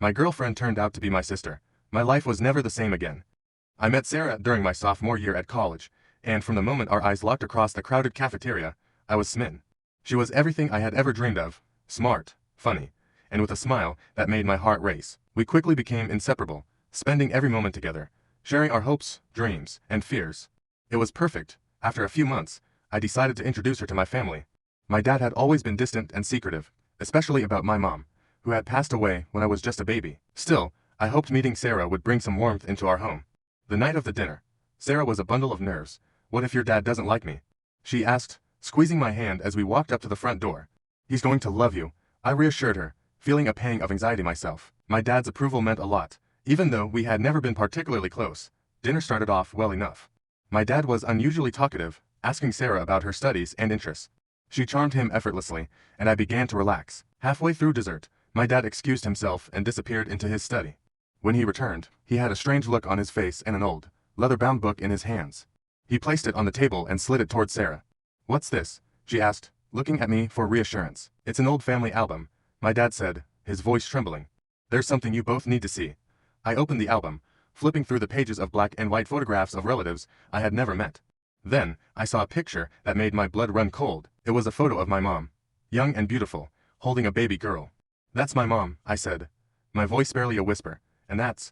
My girlfriend turned out to be my sister. My life was never the same again. I met Sarah during my sophomore year at college, and from the moment our eyes locked across the crowded cafeteria, I was smitten. She was everything I had ever dreamed of, smart, funny, and with a smile that made my heart race. We quickly became inseparable, spending every moment together, sharing our hopes, dreams, and fears. It was perfect. After a few months, I decided to introduce her to my family. My dad had always been distant and secretive, especially about my mom, who had passed away when I was just a baby. Still, I hoped meeting Sarah would bring some warmth into our home. The night of the dinner, Sarah was a bundle of nerves. "What if your dad doesn't like me?" she asked, squeezing my hand as we walked up to the front door. "He's going to love you," I reassured her, feeling a pang of anxiety myself. My dad's approval meant a lot. Even though we had never been particularly close, dinner started off well enough. My dad was unusually talkative, asking Sarah about her studies and interests. She charmed him effortlessly, and I began to relax. Halfway through dessert, my dad excused himself and disappeared into his study. When he returned, he had a strange look on his face and an old, leather-bound book in his hands. He placed it on the table and slid it towards Sarah. "What's this?" she asked, looking at me for reassurance. "It's an old family album," my dad said, his voice trembling. "There's something you both need to see." I opened the album, flipping through the pages of black and white photographs of relatives I had never met. Then, I saw a picture that made my blood run cold. It was a photo of my mom, young and beautiful, holding a baby girl. "That's my mom," I said, my voice barely a whisper. "And that's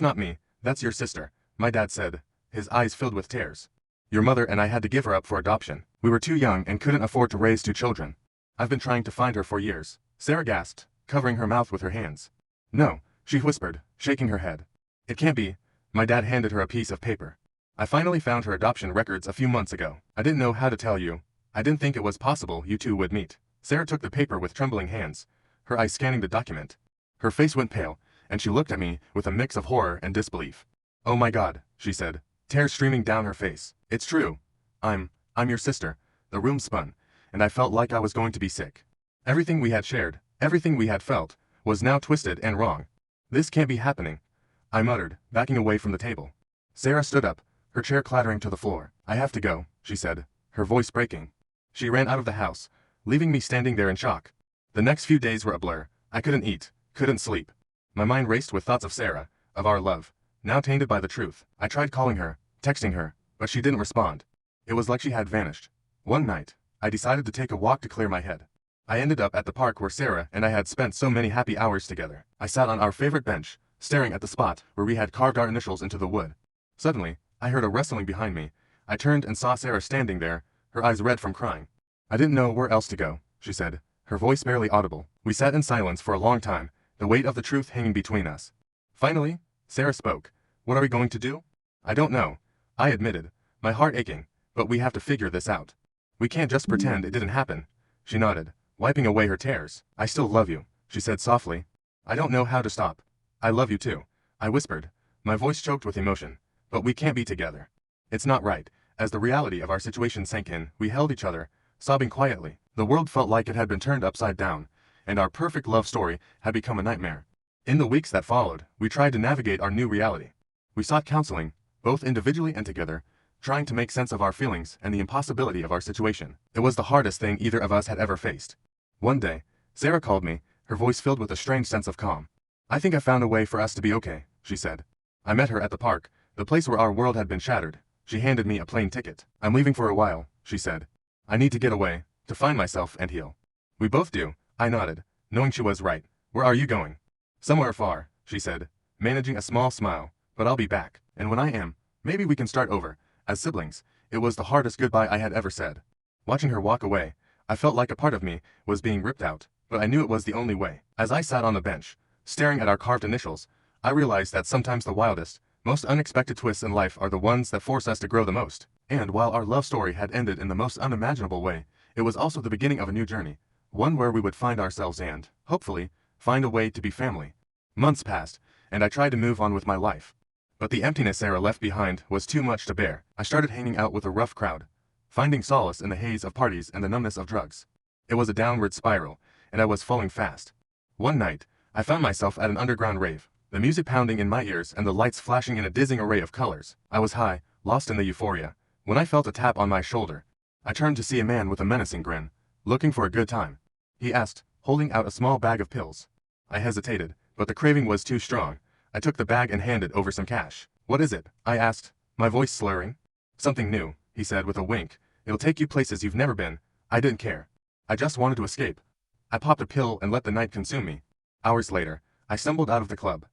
not me, that's your sister," my dad said, his eyes filled with tears. "Your mother and I had to give her up for adoption. We were too young and couldn't afford to raise 2 children. I've been trying to find her for years." Sarah gasped, covering her mouth with her hands. "No," she whispered, shaking her head. "It can't be." My dad handed her a piece of paper. "I finally found her adoption records a few months ago. I didn't know how to tell you. I didn't think it was possible you two would meet." Sarah took the paper with trembling hands, her eyes scanning the document. Her face went pale, and she looked at me with a mix of horror and disbelief. "Oh my God," she said, tears streaming down her face. "It's true. I'm your sister." The room spun, and I felt like I was going to be sick. Everything we had shared, everything we had felt, was now twisted and wrong. "This can't be happening," I muttered, backing away from the table. Sarah stood up, her chair clattering to the floor. "I have to go," she said, her voice breaking. She ran out of the house, leaving me standing there in shock. The next few days were a blur. I couldn't eat, couldn't sleep. My mind raced with thoughts of Sarah, of our love, now tainted by the truth. I tried calling her, texting her, but she didn't respond. It was like she had vanished. One night, I decided to take a walk to clear my head. I ended up at the park where Sarah and I had spent so many happy hours together. I sat on our favorite bench, staring at the spot where we had carved our initials into the wood. Suddenly, I heard a rustling behind me. I turned and saw Sarah standing there, her eyes red from crying. "I didn't know where else to go," she said, her voice barely audible. We sat in silence for a long time, the weight of the truth hanging between us. Finally, Sarah spoke. "What are we going to do?" "I don't know," I admitted, my heart aching, "but we have to figure this out. We can't just pretend it didn't happen." She nodded, wiping away her tears. "I still love you," she said softly. "I don't know how to stop." "I love you too," I whispered, my voice choked with emotion. "But we can't be together. It's not right." As the reality of our situation sank in, we held each other, sobbing quietly. The world felt like it had been turned upside down, and our perfect love story had become a nightmare. In the weeks that followed, we tried to navigate our new reality. We sought counseling, both individually and together, trying to make sense of our feelings and the impossibility of our situation. It was the hardest thing either of us had ever faced. One day, Sarah called me, her voice filled with a strange sense of calm. "I think I found a way for us to be okay," she said. I met her at the park, the place where our world had been shattered. She handed me a plane ticket. "I'm leaving for a while," she said. "I need to get away, to find myself and heal." "We both do," I nodded, knowing she was right. "Where are you going?" "Somewhere far," she said, managing a small smile. "But I'll be back, and when I am, maybe we can start over, as siblings." It was the hardest goodbye I had ever said. Watching her walk away, I felt like a part of me was being ripped out, but I knew it was the only way. As I sat on the bench, staring at our carved initials, I realized that sometimes the wildest, most unexpected twists in life are the ones that force us to grow the most. And while our love story had ended in the most unimaginable way, it was also the beginning of a new journey, one where we would find ourselves and, hopefully, find a way to be family. Months passed, and I tried to move on with my life. But the emptiness Sarah left behind was too much to bear. I started hanging out with a rough crowd, finding solace in the haze of parties and the numbness of drugs. It was a downward spiral, and I was falling fast. One night, I found myself at an underground rave, the music pounding in my ears and the lights flashing in a dizzying array of colors. I was high, lost in the euphoria, when I felt a tap on my shoulder. I turned to see a man with a menacing grin, looking for a good time. He asked, holding out a small bag of pills. I hesitated, but the craving was too strong. I took the bag and handed over some cash. What is it? I asked, my voice slurring. Something new, he said with a wink. It'll take you places you've never been. I didn't care. I just wanted to escape. I popped a pill and let the night consume me. Hours later, I stumbled out of the club,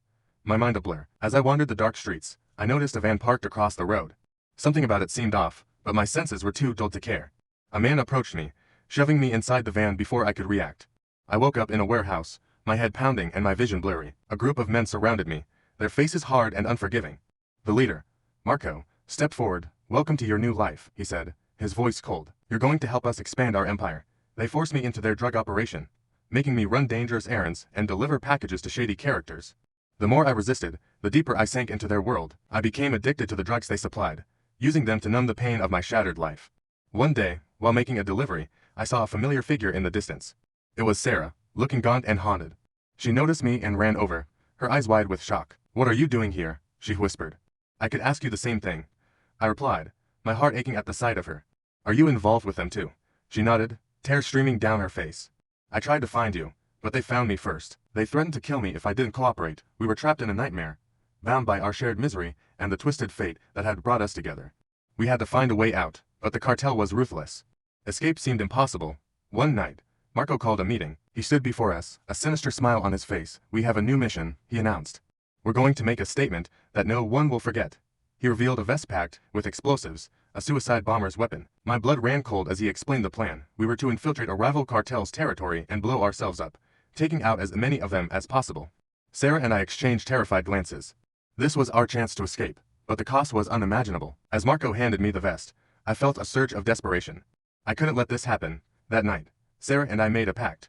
my mind a blur. As I wandered the dark streets, I noticed a van parked across the road. Something about it seemed off, but my senses were too dulled to care. A man approached me, shoving me inside the van before I could react. I woke up in a warehouse, my head pounding and my vision blurry. A group of men surrounded me, their faces hard and unforgiving. The leader, Marco, stepped forward. Welcome to your new life, he said, his voice cold. You're going to help us expand our empire. They forced me into their drug operation, making me run dangerous errands and deliver packages to shady characters. The more I resisted, the deeper I sank into their world. I became addicted to the drugs they supplied, using them to numb the pain of my shattered life. One day, while making a delivery, I saw a familiar figure in the distance. It was Sarah, looking gaunt and haunted. She noticed me and ran over, her eyes wide with shock. What are you doing here? She whispered. I could ask you the same thing, I replied, my heart aching at the sight of her. Are you involved with them too? She nodded, tears streaming down her face. I tried to find you, but they found me first. They threatened to kill me if I didn't cooperate. We were trapped in a nightmare, bound by our shared misery and the twisted fate that had brought us together. We had to find a way out, but the cartel was ruthless. Escape seemed impossible. One night, Marco called a meeting. He stood before us, a sinister smile on his face. We have a new mission, he announced. We're going to make a statement that no one will forget. He revealed a vest packed with explosives, a suicide bomber's weapon. My blood ran cold as he explained the plan. We were to infiltrate a rival cartel's territory and blow ourselves up, taking out as many of them as possible. Sarah and I exchanged terrified glances. This was our chance to escape, but the cost was unimaginable. As Marco handed me the vest, I felt a surge of desperation. I couldn't let this happen. That night, Sarah and I made a pact.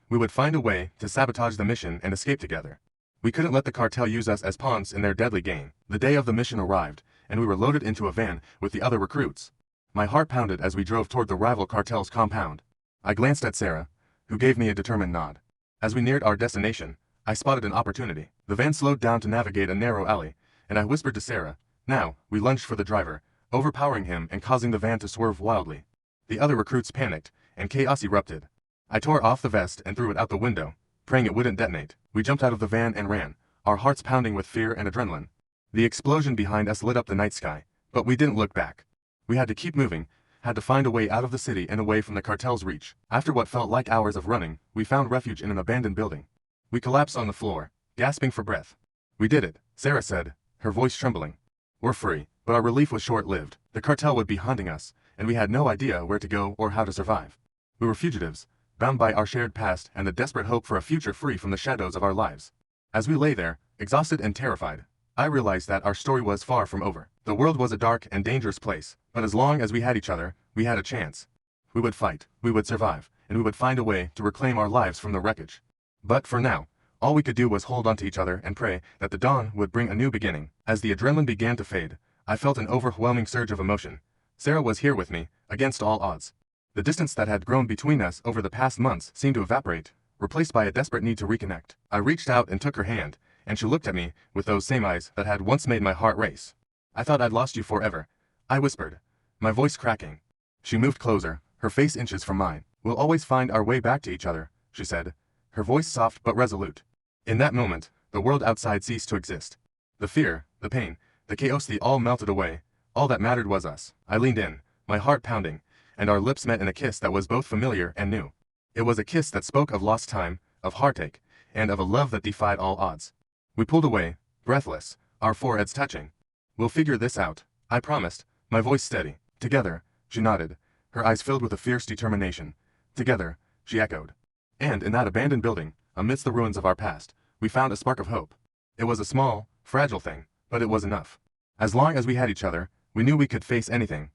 We would find a way to sabotage the mission and escape together. We couldn't let the cartel use us as pawns in their deadly game. The day of the mission arrived, and we were loaded into a van with the other recruits. My heart pounded as we drove toward the rival cartel's compound. I glanced at Sarah, who gave me a determined nod. As we neared our destination, I spotted an opportunity. The van slowed down to navigate a narrow alley, and I whispered to Sarah. Now, we lunged for the driver, overpowering him and causing the van to swerve wildly. The other recruits panicked, and chaos erupted. I tore off the vest and threw it out the window, praying it wouldn't detonate. We jumped out of the van and ran, our hearts pounding with fear and adrenaline. The explosion behind us lit up the night sky, but we didn't look back. We had to keep moving, had to find a way out of the city and away from the cartel's reach. After what felt like hours of running, we found refuge in an abandoned building. We collapsed on the floor, gasping for breath. We did it, Sarah said, her voice trembling. We're free, but our relief was short-lived. The cartel would be hunting us, and we had no idea where to go or how to survive. We were fugitives, bound by our shared past and the desperate hope for a future free from the shadows of our lives. As we lay there, exhausted and terrified, I realized that our story was far from over. The world was a dark and dangerous place, but as long as we had each other, we had a chance. We would fight, we would survive, and we would find a way to reclaim our lives from the wreckage. But for now, all we could do was hold on to each other and pray that the dawn would bring a new beginning. As the adrenaline began to fade, I felt an overwhelming surge of emotion. Sarah was here with me, against all odds. The distance that had grown between us over the past months seemed to evaporate, replaced by a desperate need to reconnect. I reached out and took her hand, and she looked at me with those same eyes that had once made my heart race. I thought I'd lost you forever, I whispered, my voice cracking. She moved closer, her face inches from mine. We'll always find our way back to each other, she said, her voice soft but resolute. In that moment, the world outside ceased to exist. The fear, the pain, the chaos, they all melted away. All that mattered was us. I leaned in, my heart pounding, and our lips met in a kiss that was both familiar and new. It was a kiss that spoke of lost time, of heartache, and of a love that defied all odds. We pulled away, breathless, our foreheads touching. We'll figure this out, I promised, my voice steady. Together, she nodded, her eyes filled with a fierce determination. Together, she echoed. And in that abandoned building, amidst the ruins of our past, we found a spark of hope. It was a small, fragile thing, but it was enough. As long as we had each other, we knew we could face anything.